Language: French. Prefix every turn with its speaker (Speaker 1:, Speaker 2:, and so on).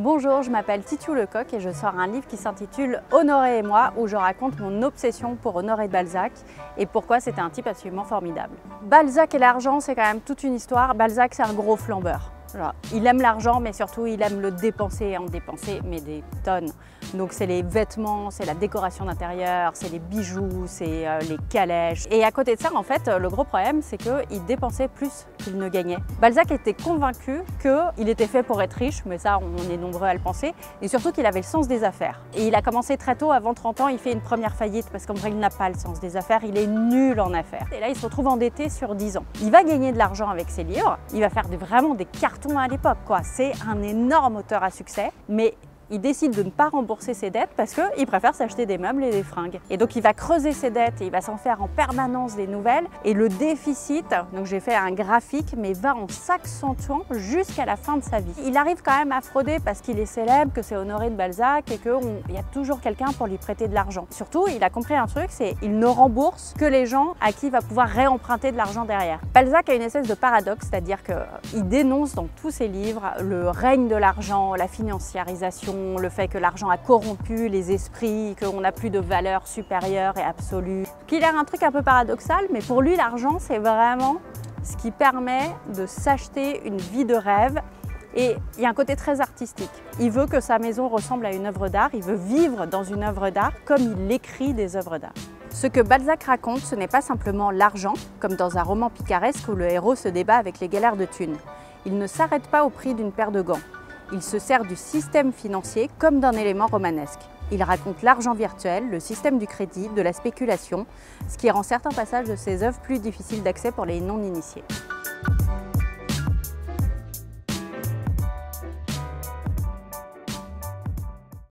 Speaker 1: Bonjour, je m'appelle Titiou Lecoq et je sors un livre qui s'intitule Honoré et moi, où je raconte mon obsession pour Honoré de Balzac et pourquoi c'était un type absolument formidable. Balzac et l'argent, c'est quand même toute une histoire. Balzac, c'est un gros flambeur. Alors, il aime l'argent, mais surtout il aime le dépenser et en dépenser, mais des tonnes. Donc c'est les vêtements, c'est la décoration d'intérieur, c'est les bijoux, c'est les calèches. Et à côté de ça, en fait, le gros problème, c'est qu'il dépensait plus qu'il ne gagnait. Balzac était convaincu qu'il était fait pour être riche, mais ça, on est nombreux à le penser, et surtout qu'il avait le sens des affaires. Et il a commencé très tôt, avant 30 ans, il fait une première faillite, parce qu'en vrai, il n'a pas le sens des affaires, il est nul en affaires. Et là, il se retrouve endetté sur 10 ans. Il va gagner de l'argent avec ses livres, il va faire vraiment des cartons à l'époque, quoi. C'est un énorme auteur à succès, mais il décide de ne pas rembourser ses dettes parce qu'il préfère s'acheter des meubles et des fringues. Et donc il va creuser ses dettes et il va s'en faire en permanence des nouvelles. Et le déficit, donc j'ai fait un graphique, mais va en s'accentuant jusqu'à la fin de sa vie. Il arrive quand même à frauder parce qu'il est célèbre, que c'est Honoré de Balzac et qu'il y a toujours quelqu'un pour lui prêter de l'argent. Surtout, il a compris un truc, c'est qu'il ne rembourse que les gens à qui il va pouvoir réemprunter de l'argent derrière. Balzac a une espèce de paradoxe, c'est-à-dire qu'il dénonce dans tous ses livres le règne de l'argent, la financiarisation, le fait que l'argent a corrompu les esprits, qu'on n'a plus de valeur supérieure et absolue. Qu'il a un truc un peu paradoxal, mais pour lui, l'argent, c'est vraiment ce qui permet de s'acheter une vie de rêve. Et il y a un côté très artistique. Il veut que sa maison ressemble à une œuvre d'art, il veut vivre dans une œuvre d'art comme il écrit des œuvres d'art. Ce que Balzac raconte, ce n'est pas simplement l'argent, comme dans un roman picaresque où le héros se débat avec les galères de thunes. Il ne s'arrête pas au prix d'une paire de gants. Il se sert du système financier comme d'un élément romanesque. Il raconte l'argent virtuel, le système du crédit, de la spéculation, ce qui rend certains passages de ses œuvres plus difficiles d'accès pour les non-initiés.